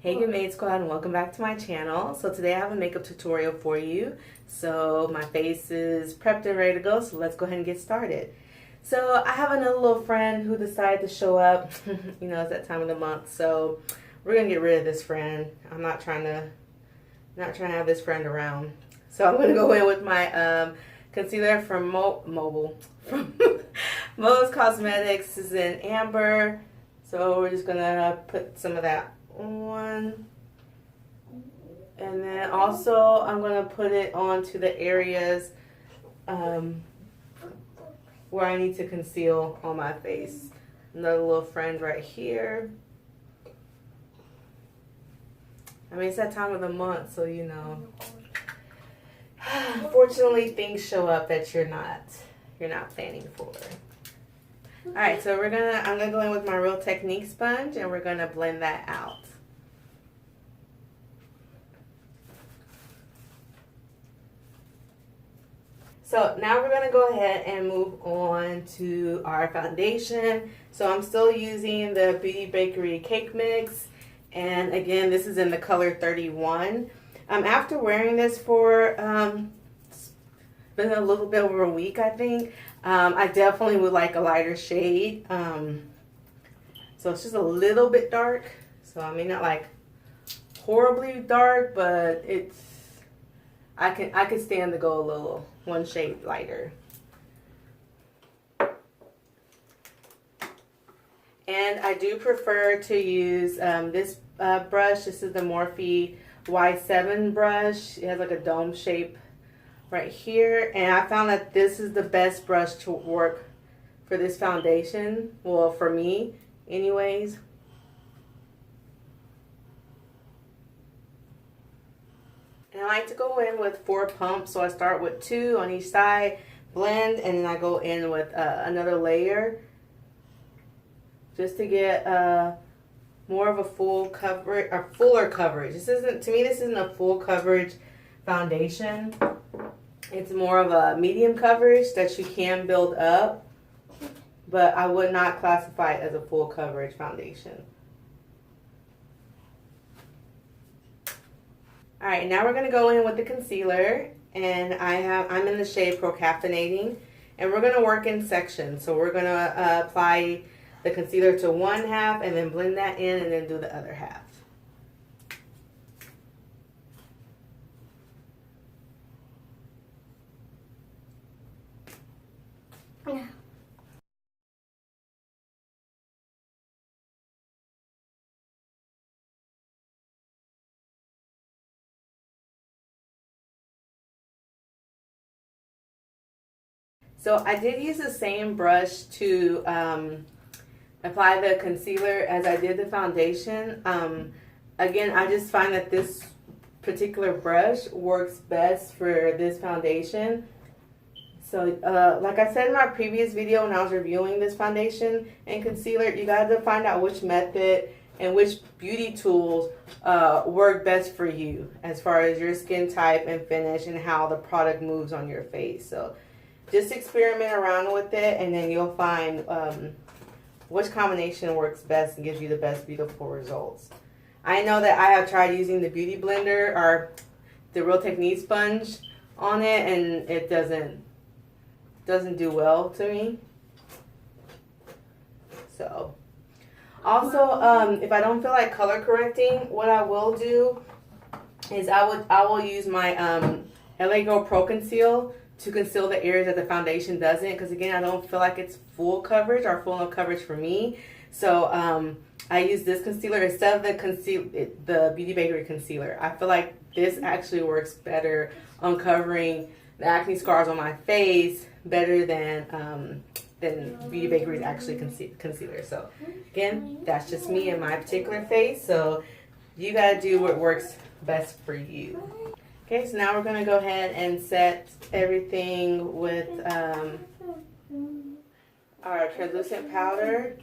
Hey good maid squad, and welcome back to my channel. So today I have a makeup tutorial for you. So my face is prepped and ready to go, so let's go ahead and get started. So I have another little friend who decided to show up. You know, it's that time of the month, so we're gonna get rid of this friend. I'm not trying to have this friend around. So I'm gonna go in with my concealer from from Mo's Cosmetics. This is in Amber. So we're just gonna put some of that on, and then also I'm gonna put it onto the areas where I need to conceal on my face. Another little friend right here. I mean, it's that time of the month, so you know. Fortunately, things show up that you're not planning for. Alright, so I'm gonna go in with my Real Technique sponge, and we're gonna blend that out. So now we're gonna go ahead and move on to our foundation. So I'm still using the Bakerie cake mix, and again, this is in the color 31. After wearing this for it's been a little bit over a week, I think. I definitely would like a lighter shade. So it's just a little bit dark. So I mean, not like horribly dark, but I could stand to go a little one shade lighter. And I do prefer to use this brush. This is the Morphe Y7 brush. It has like a dome shape right here, and I found that this is the best brush to work for this foundation. Well, for me anyways. And I like to go in with 4 pumps, so I start with 2 on each side, blend, and then I go in with another layer just to get more of a full coverage, or fuller coverage. This isn't a full coverage foundation. It's more of a medium coverage that you can build up, but I would not classify it as a full coverage foundation. Alright, now we're going to go in with the concealer, and I'm in the shade Pro-Caffeinating, and we're going to work in sections. So we're going to apply the concealer to one half and then blend that in and then do the other half. Yeah. So I did use the same brush to apply the concealer as I did the foundation. Again, I just find that this particular brush works best for this foundation. So like I said in my previous video when I was reviewing this foundation and concealer, you got to find out which method and which beauty tools work best for you as far as your skin type and finish and how the product moves on your face. So just experiment around with it, and then you'll find which combination works best and gives you the best beautiful results. I know that I have tried using the Beauty Blender or the Real Technique sponge on it, and it doesn't do well to me. So also, if I don't feel like color correcting, what I will do is I will use my LA Girl Pro Conceal to conceal the areas that the foundation doesn't, because again, I don't feel like it's full coverage or full enough coverage for me. So I use this concealer instead of the Beauty Bakerie concealer. I feel like this actually works better on covering the acne scars on my face better than Beauty Bakerie's actually concealer. So again, that's just me and my particular face. So you gotta do what works best for you. Okay, so now we're going to go ahead and set everything with our translucent powder.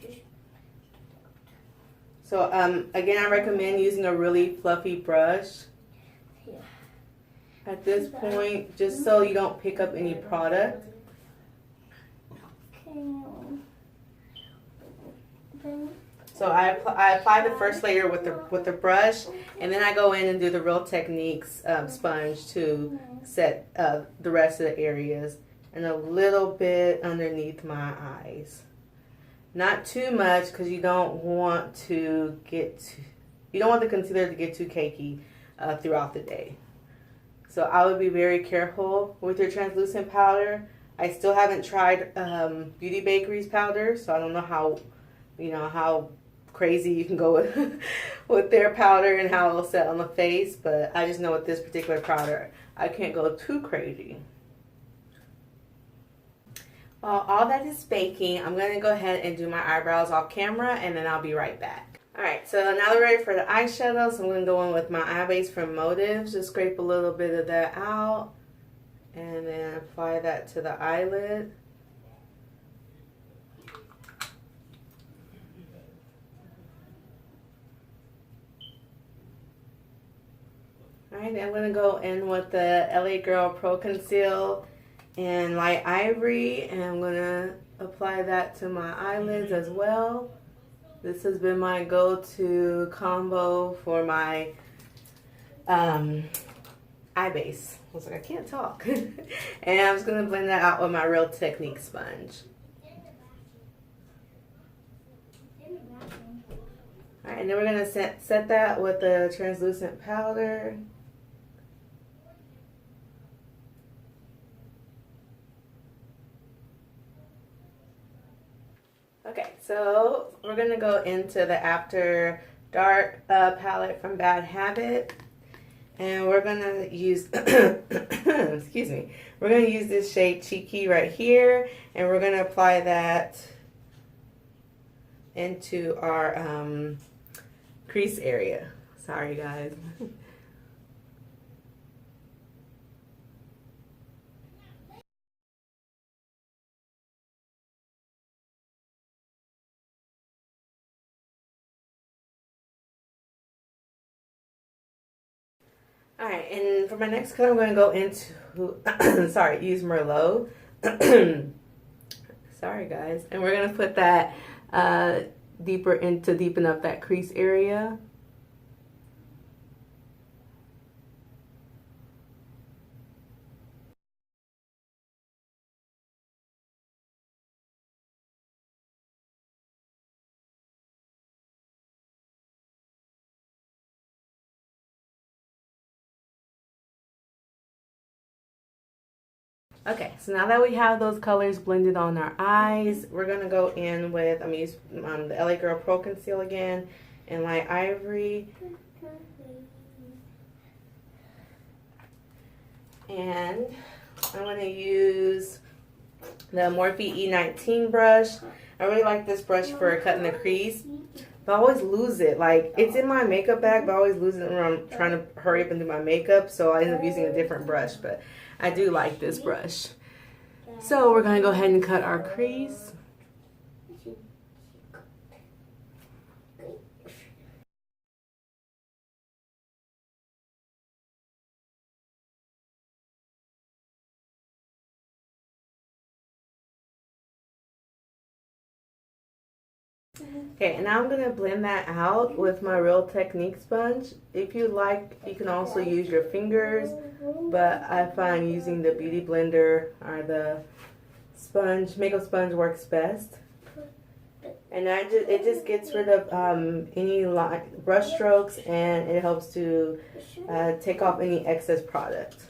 So again, I recommend using a really fluffy brush at this point, just so you don't pick up any product. So So I apply the first layer with the brush, and then I go in and do the Real Techniques sponge to set the rest of the areas, and a little bit underneath my eyes. Not too much, because you don't want the concealer to get too cakey throughout the day. So I would be very careful with your translucent powder. I still haven't tried Beauty Bakerie's powder, so I don't know how crazy you can go with their powder and how it'll set on the face. But I just know with this particular powder, I can't go too crazy. While all that is baking, I'm going to go ahead and do my eyebrows off camera, and then I'll be right back. Alright, so now we're ready for the eyeshadow. So I'm going to go in with my eye base from Motives. Just scrape a little bit of that out, and then apply that to the eyelid. Alright, I'm going to go in with the LA Girl Pro Conceal in Light Ivory, and I'm going to apply that to my eyelids as well. This has been my go-to combo for my eye base. I was like, I can't talk. And I'm just going to blend that out with my Real Technique sponge. Alright, and then we're going to set that with the translucent powder. Okay, so we're going to go into the After Dark palette from Bad Habit. And we're going to use, excuse me, we're going to use this shade Cheeky right here. And we're going to apply that into our crease area. Sorry, guys. Alright, and for my next color, I'm going to go into, sorry, use Merlot. Sorry, guys. And we're going to put that deeper in to deepen up that crease area. Okay, so now that we have those colors blended on our eyes, we're going to go in with, I'm going to use the LA Girl Pro Conceal again in Light Ivory. And I'm going to use the Morphe E19 brush. I really like this brush for cutting the crease, but I always lose it. Like, it's in my makeup bag, but I always lose it when I'm trying to hurry up and do my makeup, so I end up using a different brush, but I do like this brush. So we're going to go ahead and cut our crease. Okay, and now I'm going to blend that out with my Real Technique sponge. If you like, you can also use your fingers, but I find using the Beauty Blender or the sponge, makeup sponge works best. And it just gets rid of any brush strokes, and it helps to take off any excess product.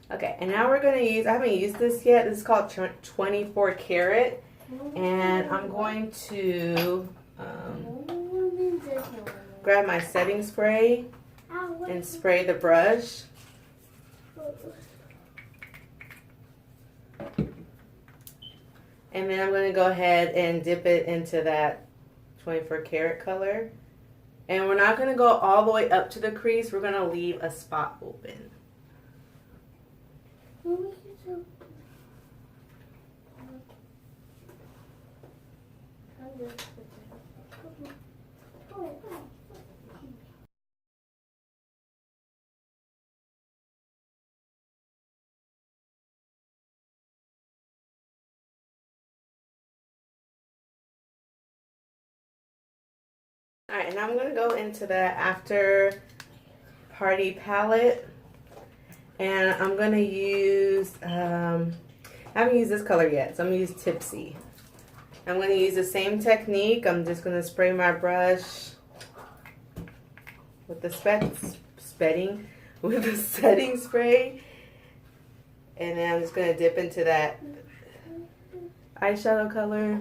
Okay, and now we're going to use, I haven't used this yet, this is called 24 Karat. And I'm going to grab my setting spray and spray the brush. And then I'm going to go ahead and dip it into that 24 karat color. And we're not going to go all the way up to the crease. We're going to leave a spot open. Alright, and I'm going to go into the After Party palette. And I'm going to use, I haven't used this color yet, so I'm going to use Tipsy. I'm going to use the same technique. I'm just going to spray my brush with the setting spray. And then I'm just going to dip into that eyeshadow color.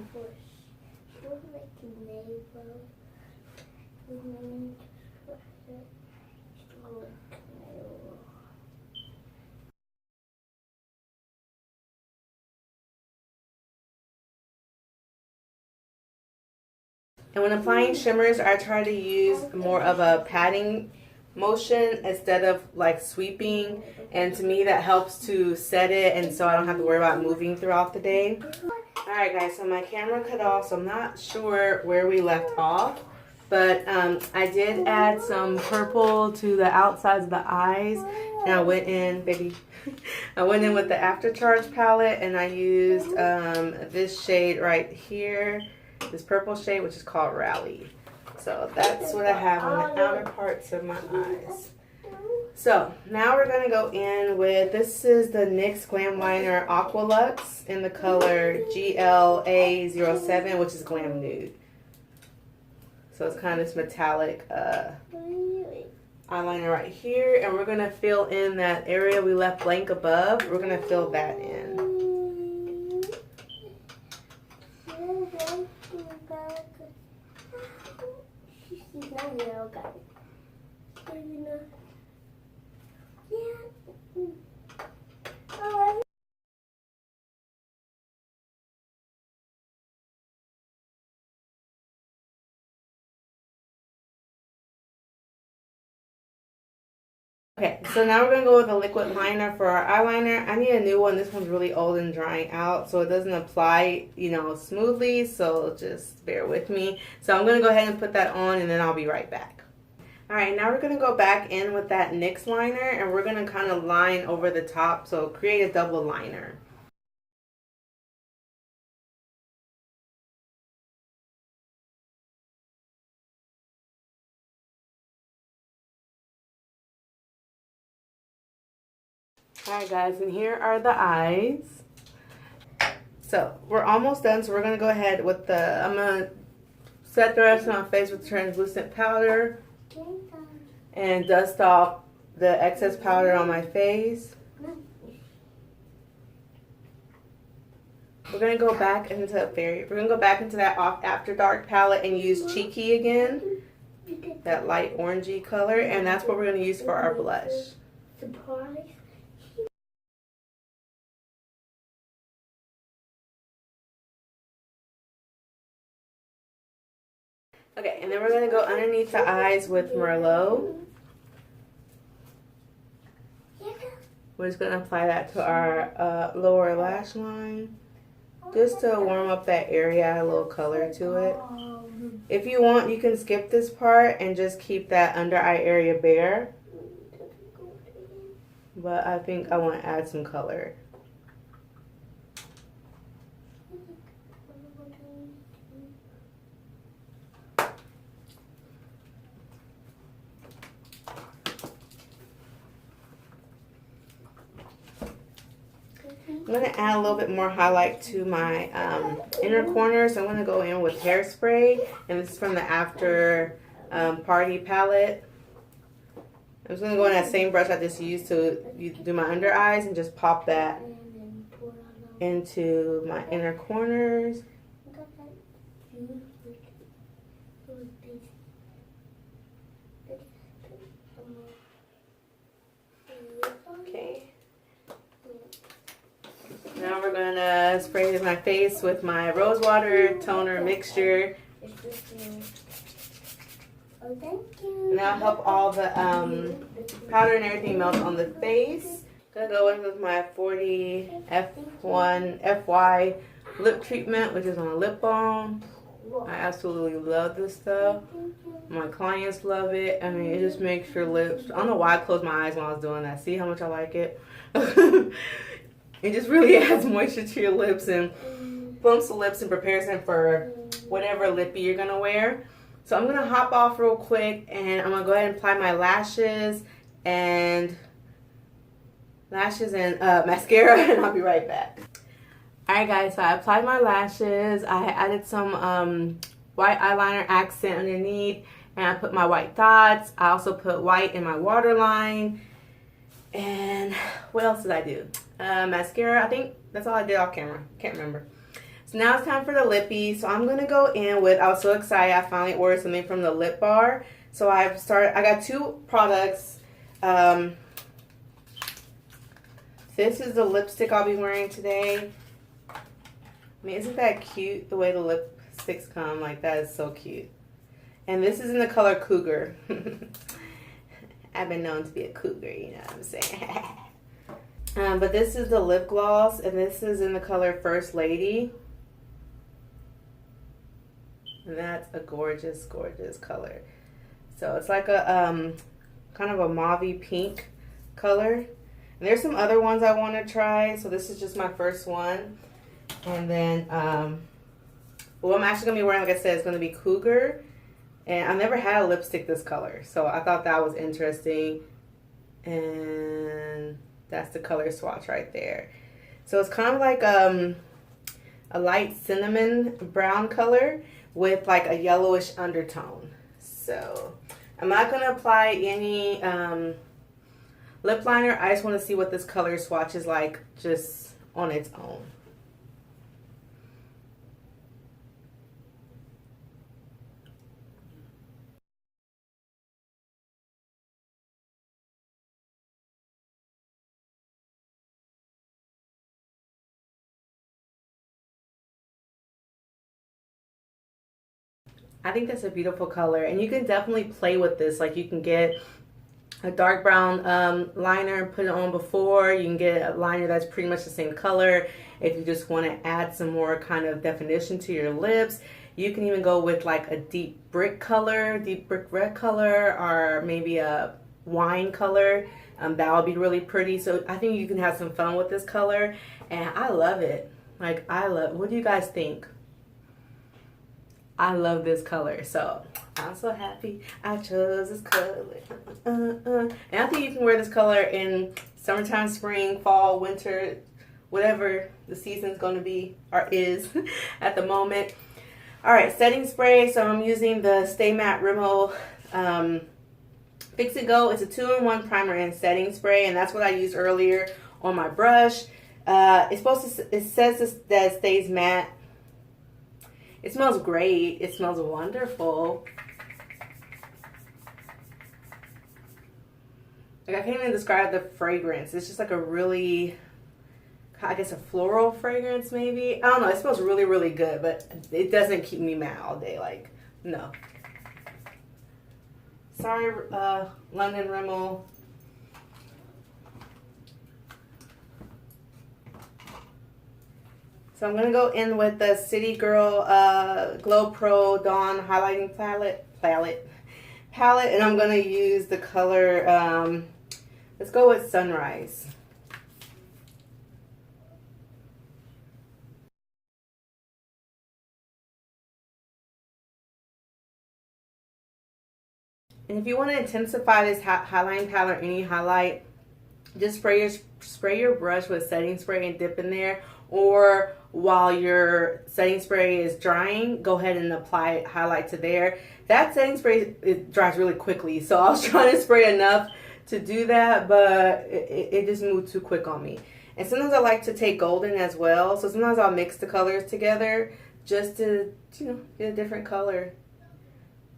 And when applying shimmers, I try to use more of a patting motion instead of like sweeping. And to me, that helps to set it, and so I don't have to worry about moving throughout the day. Alright guys, so my camera cut off, so I'm not sure where we left off. But I did add some purple to the outsides of the eyes. And I went in, baby, I went in with the After Charge palette, and I used this shade right here. This purple shade, which is called Rally. So that's what I have on the outer parts of my eyes. So now we're going to go in with, this is the NYX Glam Liner Aqua Luxe in the color GLA07, which is Glam Nude. So it's kind of this metallic eyeliner right here. And we're going to fill in that area we left blank above. We're going to fill that in. Okay, so now we're going to go with a liquid liner for our eyeliner. I need a new one. This one's really old and drying out, so it doesn't apply, smoothly, so just bear with me. So I'm going to go ahead and put that on, and then I'll be right back. Alright, now we're going to go back in with that NYX liner, and we're going to kind of line over the top, so create a double liner. Alright guys, and here are the eyes. So we're almost done, so we're going to go ahead with I'm going to set the rest of my face with translucent powder and dust off the excess powder on my face. We're going to go back into that After Dark palette and use Cheeky again, that light orangey color, and that's what we're going to use for our blush. Surprise. Okay, and then we're going to go underneath the eyes with Merlot. We're just going to apply that to our lower lash line, just to warm up that area, add a little color to it. If you want, you can skip this part and just keep that under eye area bare. But I think I want to add some color. I'm going to add a little bit more highlight to my inner corner. So I'm going to go in with Hairspray. And this is from the After Party palette. I'm just going to go in that same brush I just used to do my under eyes and just pop that into my inner corners. Okay. Now we're going to spray my face with my rose water toner mixture. Oh, thank you. And that'll help all the powder and everything melt on the face. Gonna go in with my 40 F1 FY lip treatment, which is on a lip balm. I absolutely love this stuff. My clients love it. I mean, it just makes your lips. I don't know why I closed my eyes when I was doing that. See how much I like it? It just really adds moisture to your lips and plumps the lips in comparison for whatever lippy you're gonna wear. So I'm gonna hop off real quick and I'm gonna go ahead and apply my lashes and mascara, and I'll be right back. Alright guys, so I applied my lashes. I added some white eyeliner accent underneath, and I put my white dots. I also put white in my waterline. And what else did I do? Mascara. I think that's all I did off camera. Can't remember. So now it's time for the Lippie. So I'm gonna go in with, I was so excited, I finally ordered something from the Lip Bar. So I got 2 products. This is the lipstick I'll be wearing today. I mean, isn't that cute, the way the lipsticks come? Like, that is so cute. And this is in the color Cougar. I've been known to be a cougar, you know what I'm saying? But this is the lip gloss, and this is in the color First Lady. And that's a gorgeous, gorgeous color. So it's like a kind of a mauve-y pink color. And there's some other ones I want to try. So this is just my first one. And then, what I'm actually going to be wearing, like I said, is going to be Cougar. And I've never had a lipstick this color, so I thought that was interesting. And that's the color swatch right there. So it's kind of like a light cinnamon brown color with like a yellowish undertone. So I'm not going to apply any lip liner. I just want to see what this color swatch is like just on its own. I think that's a beautiful color, and you can definitely play with this. Like, you can get a dark brown liner and put it on before. You can get a liner that's pretty much the same color if you just want to add some more kind of definition to your lips. You can even go with like a deep brick red color, or maybe a wine color. That would be really pretty. So I think you can have some fun with this color, and I love it. Like, what do you guys think? I love this color, so I'm so happy I chose this color. And I think you can wear this color in summertime, spring, fall, winter, whatever the season's going to be or is at the moment. All right, setting spray. So I'm using the Stay Matte Rimmel Fix It Go. It's a 2-in-1 primer and setting spray, and that's what I used earlier on my brush. It says that it stays matte. It smells great. It smells wonderful. Like, I can't even describe the fragrance. It's just like a really, I guess, a floral fragrance maybe. I don't know. It smells really, really good, but it doesn't keep me mad all day. Like, no. Sorry, London Rimmel. So I'm going to go in with the City Girl Glow Pro Dawn Highlighting Palette. And I'm going to use the color, let's go with Sunrise. And if you want to intensify this highlighting palette or any highlight, just spray your brush with setting spray and dip in there. Or while your setting spray is drying, go ahead and apply highlight to there. That setting spray, it dries really quickly, so I was trying to spray enough to do that, but it just moved too quick on me. And sometimes I like to take golden as well, so sometimes I'll mix the colors together just to, you know, get a different color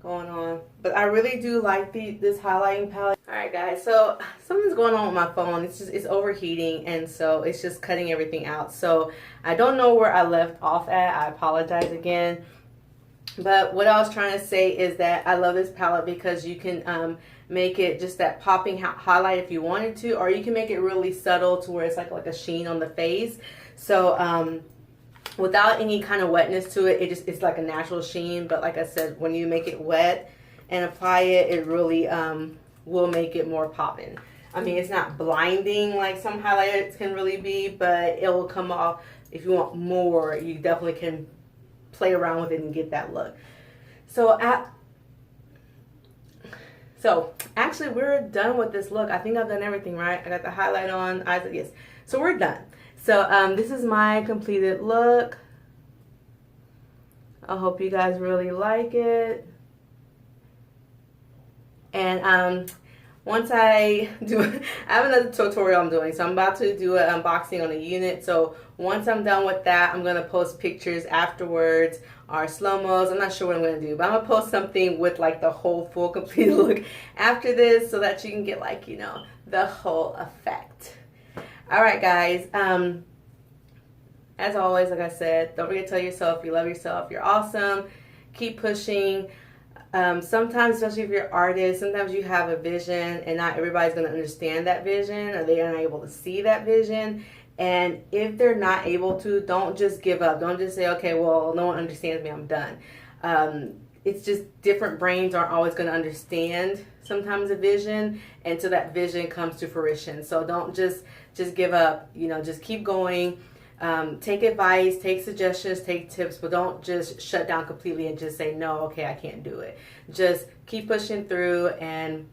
going on. But I really do like this highlighting palette. Alright guys, so something's going on with my phone. It's overheating, and so it's just cutting everything out. So I don't know where I left off at. I apologize again. But what I was trying to say is that I love this palette because you can make it just that popping highlight if you wanted to, or you can make it really subtle to where it's like a sheen on the face. So without any kind of wetness to it, it's like a natural sheen. But like I said, when you make it wet and apply it, it really will make it more popping. I mean, it's not blinding like some highlighters can really be, but it will come off. If you want more, you definitely can play around with it and get that look. So So actually we're done with this look. I think I've done everything right. I got the highlight on, eyes, yes. So we're done. So this is my completed look. I hope you guys really like it. And once I do, I have another tutorial I'm doing. So I'm about to do an unboxing on a unit. So once I'm done with that, I'm going to post pictures afterwards or slow-mos. I'm not sure what I'm going to do, but I'm going to post something with like the whole full completed look after this so that you can get like, you know, the whole effect. All right, guys. As always, like I said, don't forget to tell yourself you love yourself. You're awesome. Keep pushing. Sometimes, especially if you're an artist, sometimes you have a vision and not everybody's going to understand that vision, or they're not able to see that vision. And if they're not able to, don't just give up. Don't just say, okay, well, no one understands me, I'm done. It's just different brains aren't always going to understand sometimes a vision until that vision comes to fruition. So don't just give up. You know, just keep going. Take advice, take suggestions, take tips, but don't just shut down completely and just say, no, okay, I can't do it. Just keep pushing through and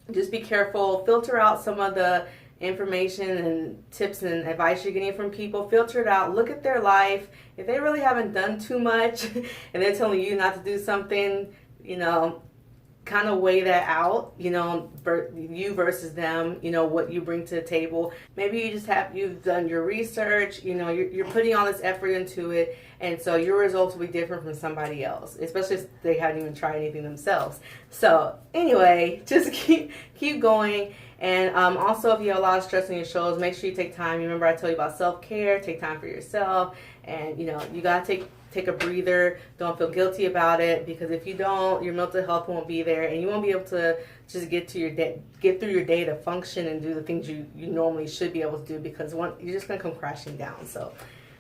just be careful. Filter out some of the information and tips and advice you're getting from people. Filter it out. Look at their life. If they really haven't done too much and they're telling you not to do something, you know, kind of weigh that out, you know, you versus them, you know, what you bring to the table. Maybe you've done your research, you know, you're putting all this effort into it, and so your results will be different from somebody else, especially if they haven't even tried anything themselves. So anyway, just keep going. And also, if you have a lot of stress on your shoulders, make sure you take time. Remember, I told you about self-care. Take time for yourself, and you know, you gotta take a breather. Don't feel guilty about it, because if you don't, your mental health won't be there, and you won't be able to just get through your day to function and do the things you normally should be able to do, because you're just gonna come crashing down. So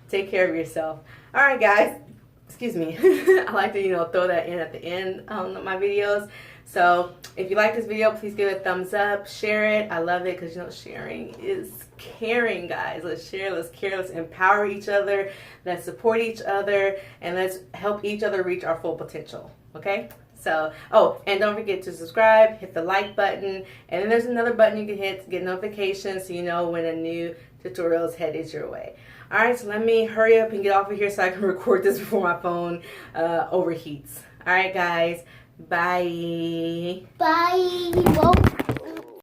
take care of yourself. All right, guys. Excuse me. I like to, you know, throw that in at the end on my videos. So if you like this video, please give it a thumbs up, share it. I love it because, you know, sharing is caring, guys. Let's share, let's care, let's empower each other, let's support each other, and let's help each other reach our full potential, okay? So, oh, and don't forget to subscribe, hit the like button, and then there's another button you can hit to get notifications so you know when a new tutorial is headed your way. All right, so let me hurry up and get off of here so I can record this before my phone overheats. All right, guys. Bye. Bye. Whoa.